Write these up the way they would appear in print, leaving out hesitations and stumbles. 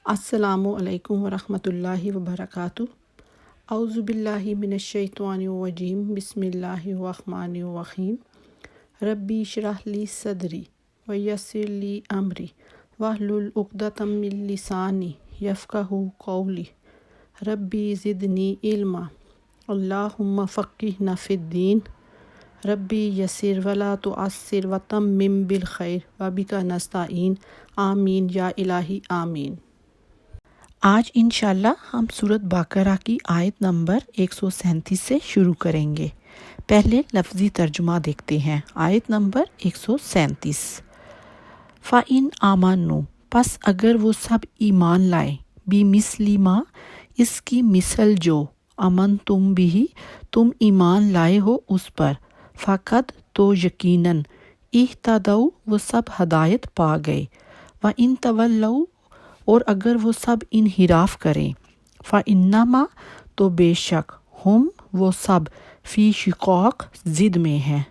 السلام علیکم ورحمۃ اللہ وبرکاتہ۔ اعوذ باللہ من الشیطان الرجیم، بسم اللہ الرحمن الرحیم۔ ربی اشرح لی صدری ویسر لی امری واحلل عقدۃ من لسانی یفقہوا قولی۔ ربی زدنی علما، اللہم فقہنا فی الدین۔ ربی یسر ولا تعسر وتمم بالخیر وبک نستعین، آمین یا الہی آمین۔ آج انشاءاللہ ہم سورۃ بقرہ کی آیت نمبر 137 سے شروع کریں گے۔ پہلے لفظی ترجمہ دیکھتے ہیں۔ آیت نمبر 137۔ فَإِنْ آمَنُوا، پس اگر وہ سب ایمان لائیں، بِمِثْلِ مَا، اس کی مثل جو، آمنتم بِہِ، تم ایمان لائے ہو اس پر، فقط تو یقیناً، اہتدوا، وہ سب ہدایت پا گئے، وَإِنْ تَوَلَّوْا، اور اگر وہ سب انحراف کریں، فَإِنَّمَا، تو بے شک، ہم وہ سب، فی شقاق، ضد میں ہیں،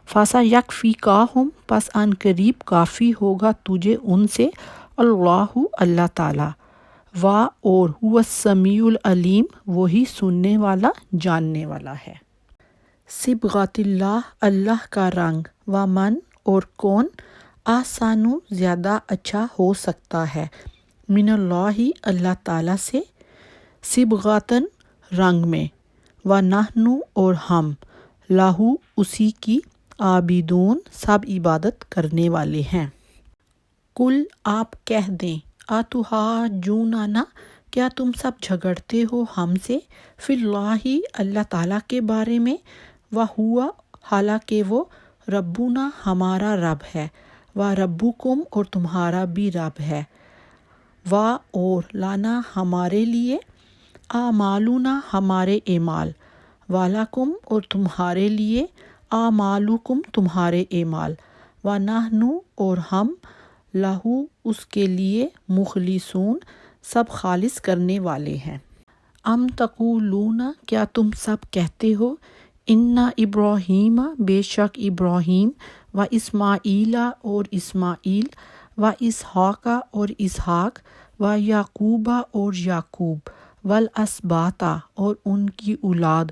فَسَيَكْفِيكَهُمْ، پس ان قریب کافی ہوگا تجھے ان سے، اللہ، اللہ تعالی، اور هو السمیع العلیم، وہی سننے والا جاننے والا ہے۔ صبغۃ اللہ، اللہ کا رنگ، ومن، اور کون، احسن، زیادہ اچھا ہو سکتا ہے، من اللہ، اللہ تعالیٰ سے، صبغۃً، رنگ میں، ونحن، اور ہم، لہ، اسی کی، عابدون، سب عبادت کرنے والے ہیں۔ قل، آپ کہہ دیں، اتحاجوننا، کیا تم سب جھگڑتے ہو ہم سے، فی اللہ، اللہ تعالیٰ کے بارے میں، وہو، حالانکہ وہ، ربنا، ہمارا رب ہے، وربکم، اور تمہارا بھی رب ہے، اور لنا، ہمارے لیے، اعمالنا، ہمارے اعمال، ولکم، اور تمہارے لیے، اعمالکم، تمہارے اعمال، ونحن، اور ہم، لہ، اس کے لیے، مخلصون، سب خالص کرنے والے ہیں۔ ام تقولون، کیا تم سب کہتے ہو، ان ابراہیم، بے شک ابراہیم، و اسماعیل، اور اسماعیل، و اسحاق، اور اسحاق، و یعقوب، اور یعقوب، والاسباط، اور ان کی اولاد،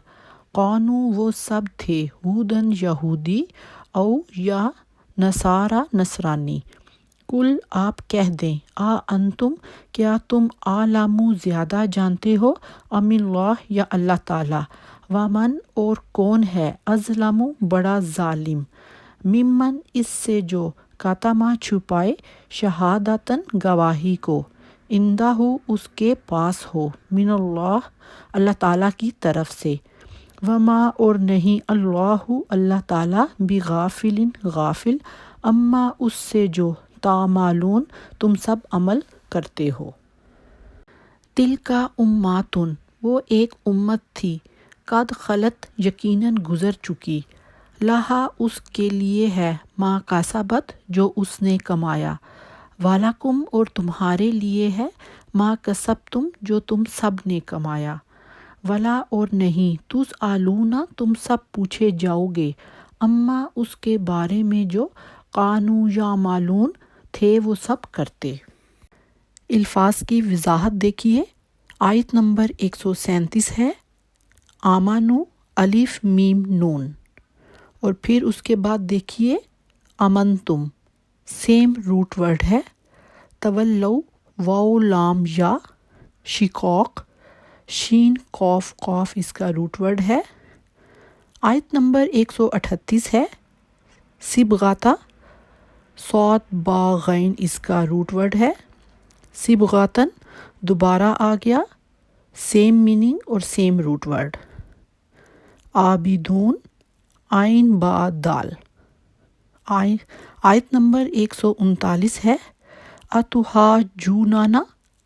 کانوا، وہ سب تھے، ہودن، یہودی، او یا نصارا، نصرانی۔ قل، آپ کہہ دیں، انتم، کیا تم، اعلم، زیادہ جانتے ہو، ام اللہ، یا اللہ تعالیٰ، ومن، اور کون ہے، اظلم، بڑا ظالم، ممن، اس سے جو، کتم، چھپائے، شہادۃ، گواہی کو، عندہ، اس کے پاس ہو، من اللہ، اللہ تعالیٰ کی طرف سے، وما، اور نہیں، اللہ، اللہ تعالیٰ، بغافل، غافل، اما، اس سے جو، تعملون، تم سب عمل کرتے ہو۔ تلک امۃ، وہ ایک امت تھی، قد خلت، یقیناً گزر چکی، لہا، اس کے لیے ہے، ما کسبت، جو اس نے کمایا، ولکم، اور تمہارے لیے ہے، ما کسبتم، جو تم سب نے کمایا، ولا، اور نہیں، تسألون، تم سب پوچھے جاؤ گے، اما، اس کے بارے میں جو، کانوا یعملون، تھے وہ سب کرتے۔ الفاظ کی وضاحت دیکھیے۔ آیت نمبر 137 ہے، آمنو، الف میم نون، اور پھر اس کے بعد دیکھیے، امنتم، سیم روٹ ورڈ ہے، تولو، واو لام یا، شقاق، شین قاف قاف، اس کا روٹ ورڈ ہے۔ آیت نمبر 138 ہے، صبغۃ، صاد با غین، اس کا روٹ ورڈ ہے، صبغۃً، دوبارہ آ گیا، سیم میننگ اور سیم روٹ ورڈ۔ عابدون، عین با دال۔ آیت نمبر 139 ہے، اتحاجوننا،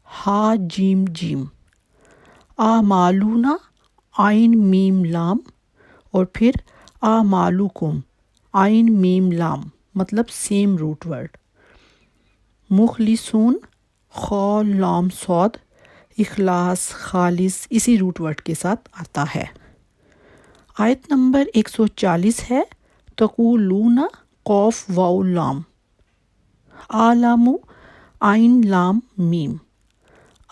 ہا جیم جیم، اعمالنا، عین میم لام، اور پھر اعمالکم، عین میم لام، مطلب سیم روٹ ورڈ۔ مخلصون، خا لام صاد، اخلاص، خالص، اسی روٹ ورڈ کے ساتھ آتا ہے۔ آیت نمبر 140 ہے، تقولون، قاف واو لام، عالم، عین لام میم،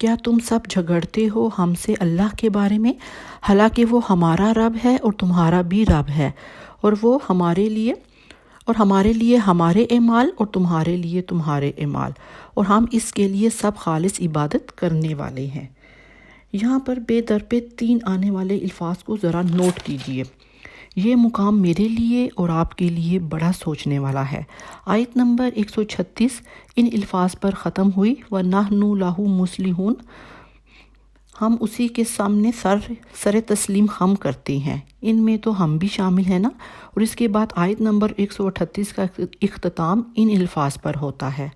کیا تم سب جھگڑتے ہو ہم سے اللہ کے بارے میں، حالانکہ وہ ہمارا رب ہے اور تمہارا بھی رب ہے، اور وہ ہمارے لیے ہمارے اعمال اور تمہارے لیے تمہارے اعمال، اور ہم اس کے لیے سب خالص عبادت کرنے والے ہیں۔ یہاں پر بے در پہ 3 آنے والے الفاظ کو ذرا نوٹ کیجئے۔ یہ مقام میرے لیے اور آپ کے لیے بڑا سوچنے والا ہے۔ آیت نمبر 136 ان الفاظ پر ختم ہوئی، وَنَحْنُ لَهُ مُسْلِحُونَ، ہم اسی کے سامنے سر تسلیم خم کرتے ہیں، ان میں تو ہم بھی شامل ہیں نا۔ اور اس کے بعد آیت نمبر 138 کا اختتام ان الفاظ پر ہوتا ہے،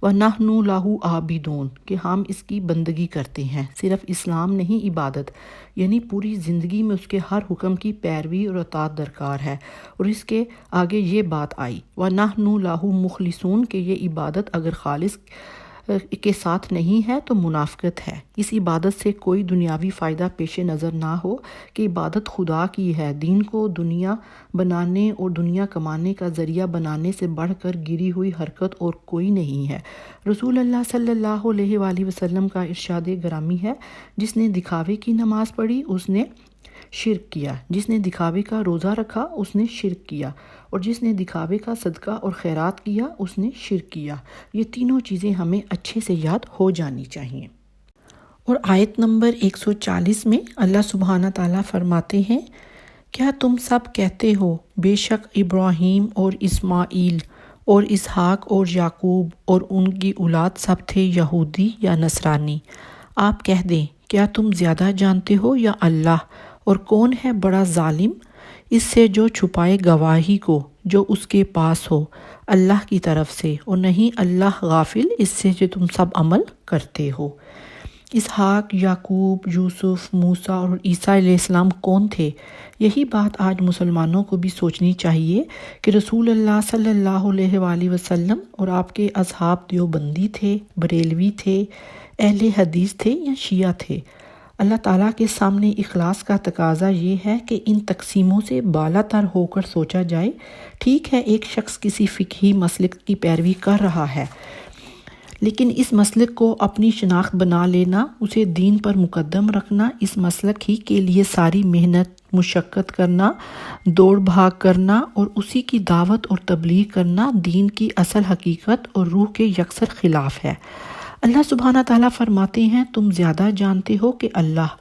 وَنَحْنُ لَهُ عَابِدُونَ، کہ ہم اس کی بندگی کرتے ہیں، صرف اسلام نہیں، عبادت، یعنی پوری زندگی میں اس کے ہر حکم کی پیروی اور اطاعت درکار ہے۔ اور اس کے آگے یہ بات آئی، وَنَحْنُ لَهُ مُخْلِصُونَ، کہ یہ عبادت اگر خالص کے ساتھ نہیں ہے تو منافقت ہے۔ اس عبادت سے کوئی دنیاوی فائدہ پیش نظر نہ ہو کہ عبادت خدا کی ہے، دین کو دنیا بنانے اور دنیا کمانے کا ذریعہ بنانے سے بڑھ کر گری ہوئی حرکت اور کوئی نہیں ہے۔ رسول اللہ صلی اللہ علیہ وآلہ وسلم کا ارشاد گرامی ہے، جس نے دکھاوے کی نماز پڑھی اس نے شرک کیا، جس نے دکھاوے کا روزہ رکھا اس نے شرک کیا، اور جس نے دکھاوے کا صدقہ اور خیرات کیا اس نے شرک کیا۔ یہ تینوں چیزیں ہمیں اچھے سے یاد ہو جانی چاہیے۔ اور آیت نمبر 140 میں اللہ سبحانہ تعالیٰ فرماتے ہیں، کیا تم سب کہتے ہو بے شک ابراہیم اور اسماعیل اور اسحاق اور یعقوب اور ان کی اولاد سب تھے یہودی یا نصرانی؟ آپ کہہ دیں، کیا تم زیادہ جانتے ہو یا اللہ؟ اور کون ہے بڑا ظالم اس سے جو چھپائے گواہی کو جو اس کے پاس ہو اللہ کی طرف سے، اور نہیں اللہ غافل اس سے جو تم سب عمل کرتے ہو۔ اسحاق، یعقوب، یوسف، موسیٰ اور عیسیٰ علیہ السلام کون تھے؟ یہی بات آج مسلمانوں کو بھی سوچنی چاہیے کہ رسول اللہ صلی اللہ علیہ وآلہ وسلم اور آپ کے اصحاب دیوبندی تھے، بریلوی تھے، اہل حدیث تھے یا شیعہ تھے؟ اللہ تعالیٰ کے سامنے اخلاص کا تقاضا یہ ہے کہ ان تقسیموں سے بالا تر ہو کر سوچا جائے۔ ٹھیک ہے، ایک شخص کسی فقہی مسلک کی پیروی کر رہا ہے، لیکن اس مسلک کو اپنی شناخت بنا لینا، اسے دین پر مقدم رکھنا، اس مسلک ہی کے لیے ساری محنت مشقت کرنا، دوڑ بھاگ کرنا اور اسی کی دعوت اور تبلیغ کرنا دین کی اصل حقیقت اور روح کے یکسر خلاف ہے۔ اللہ سبحانہ تعالیٰ فرماتے ہیں، تم زیادہ جانتے ہو کہ اللہ،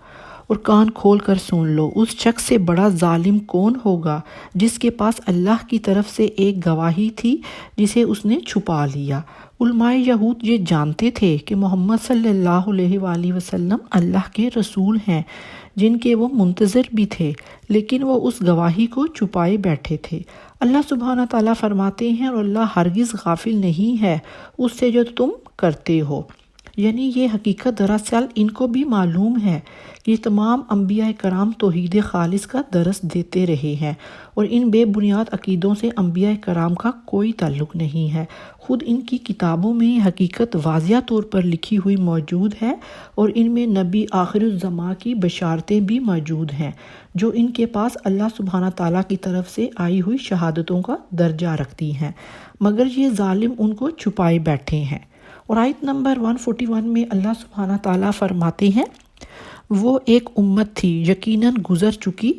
اور کان کھول کر سن لو، اس شخص سے بڑا ظالم کون ہوگا جس کے پاس اللہ کی طرف سے ایک گواہی تھی جسے اس نے چھپا لیا۔ علماء یہود یہ جانتے تھے کہ محمد صلی اللہ علیہ وآلہ وسلم اللہ کے رسول ہیں جن کے وہ منتظر بھی تھے، لیکن وہ اس گواہی کو چھپائے بیٹھے تھے۔ اللہ سبحانہ تعالیٰ فرماتے ہیں، اور اللہ ہرگز غافل نہیں ہے اس سے جو تم کرتے ہو۔ یعنی یہ حقیقت دراصل ان کو بھی معلوم ہے کہ تمام انبیاء کرام توحید خالص کا درس دیتے رہے ہیں، اور ان بے بنیاد عقیدوں سے انبیاء کرام کا کوئی تعلق نہیں ہے۔ خود ان کی کتابوں میں یہ حقیقت واضح طور پر لکھی ہوئی موجود ہے، اور ان میں نبی آخر الزماں کی بشارتیں بھی موجود ہیں جو ان کے پاس اللہ سبحانہ تعالیٰ کی طرف سے آئی ہوئی شہادتوں کا درجہ رکھتی ہیں، مگر یہ ظالم ان کو چھپائے بیٹھے ہیں۔ اور آیت نمبر 141 میں اللہ سبحانہ تعالیٰ فرماتے ہیں، وہ ایک امت تھی یقیناً گزر چکی،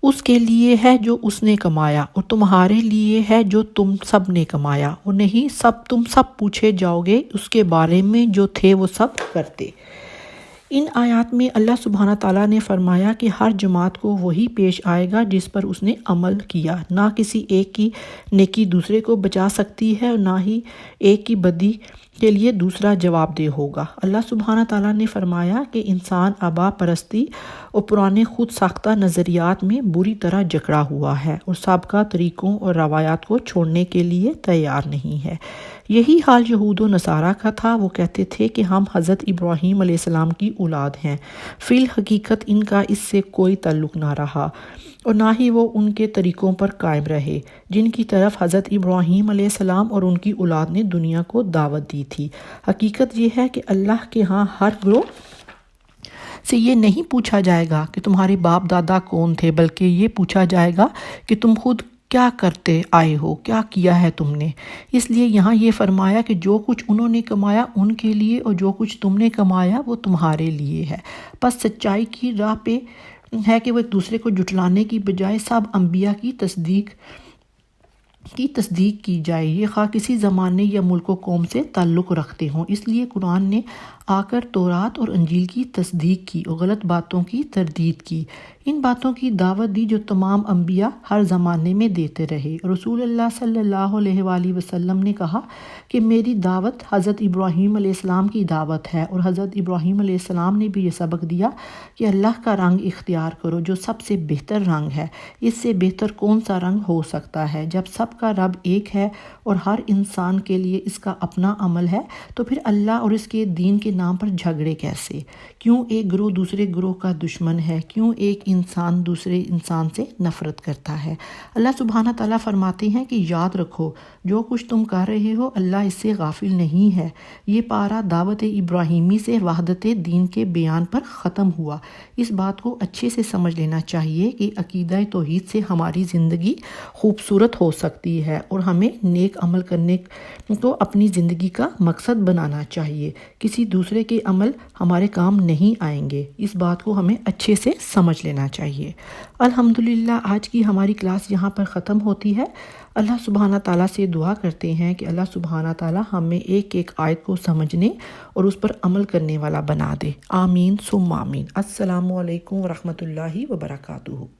اس کے لیے ہے جو اس نے کمایا، اور تمہارے لیے ہے جو تم سب نے کمایا، اور نہیں تم سب پوچھے جاؤ گے اس کے بارے میں جو تھے وہ سب کرتے۔ ان آیات میں اللہ سبحانہ تعالیٰ نے فرمایا کہ ہر جماعت کو وہی پیش آئے گا جس پر اس نے عمل کیا، نہ کسی ایک کی نیکی دوسرے کو بچا سکتی ہے، اور نہ ہی ایک کی بدی کے لیے دوسرا جواب دہ ہوگا۔ اللہ سبحانہ تعالیٰ نے فرمایا کہ انسان آبا پرستی اور پرانے خود ساختہ نظریات میں بری طرح جکڑا ہوا ہے اور سابقہ طریقوں اور روایات کو چھوڑنے کے لیے تیار نہیں ہے۔ یہی حال یہود و نصارہ کا تھا، وہ کہتے تھے کہ ہم حضرت ابراہیم علیہ السلام کی اولاد ہیں، فی الحقیقت ان کا اس سے کوئی تعلق نہ رہا، اور نہ ہی وہ ان کے طریقوں پر قائم رہے جن کی طرف حضرت ابراہیم علیہ السلام اور ان کی اولاد نے دنیا کو دعوت دی تھی۔ حقیقت یہ ہے کہ اللہ کے ہاں ہر گروہ سے یہ نہیں پوچھا جائے گا کہ تمہارے باپ دادا کون تھے، بلکہ یہ پوچھا جائے گا کہ تم خود کیا کرتے آئے ہو، کیا کیا ہے تم نے۔ اس لیے یہاں یہ فرمایا کہ جو کچھ انہوں نے کمایا ان کے لیے، اور جو کچھ تم نے کمایا وہ تمہارے لیے ہے۔ پس سچائی کی راہ پہ ہے کہ وہ ایک دوسرے کو جھٹلانے کی بجائے سب انبیاء کی تصدیق کی جائے، یہ خواہ کسی زمانے یا ملک و قوم سے تعلق رکھتے ہوں۔ اس لیے قرآن نے آ کر تورات اور انجیل کی تصدیق کی اور غلط باتوں کی تردید کی، ان باتوں کی دعوت دی جو تمام انبیاء ہر زمانے میں دیتے رہے۔ رسول اللہ صلی اللہ علیہ وآلہ وسلم نے کہا کہ میری دعوت حضرت ابراہیم علیہ السلام کی دعوت ہے، اور حضرت ابراہیم علیہ السلام نے بھی یہ سبق دیا کہ اللہ کا رنگ اختیار کرو جو سب سے بہتر رنگ ہے۔ اس سے بہتر کون سا رنگ ہو سکتا ہے؟ جب سب کا رب ایک ہے اور ہر انسان کے لیے اس کا اپنا عمل ہے، تو پھر اللہ اور اس کے دین کے نام پر جھگڑے کیسے؟ کیوں ایک گروہ دوسرے گروہ کا دشمن ہے؟ کیوں ایک انسان دوسرے انسان سے نفرت کرتا ہے؟ اللہ سبحانہ تعالیٰ فرماتے ہیں کہ یاد رکھو جو کچھ تم کر رہے ہو اللہ اس سے غافل نہیں ہے۔ یہ پارہ دعوت ابراہیمی سے وحدت دین کے بیان پر ختم ہوا۔ اس بات کو اچھے سے سمجھ لینا چاہیے کہ عقیدہ توحید سے ہماری زندگی خوبصورت ہو سکتی ہے، اور ہمیں نیک عمل کرنے کو اپنی زندگی کا مقصد بنانا چاہیے۔ کسی دوسرے کے عمل ہمارے کام نہیں آئیں گے، اس بات کو ہمیں اچھے سے سمجھ لینا چاہیے۔ الحمدللہ آج کی ہماری کلاس یہاں پر ختم ہوتی ہے۔ اللہ سبحانہ تعالیٰ سے دعا کرتے ہیں کہ اللہ سبحانہ تعالیٰ ہمیں ایک ایک آیت کو سمجھنے اور اس پر عمل کرنے والا بنا دے۔ آمین ثم آمین۔ السلام علیکم ورحمۃ اللہ وبرکاتہ۔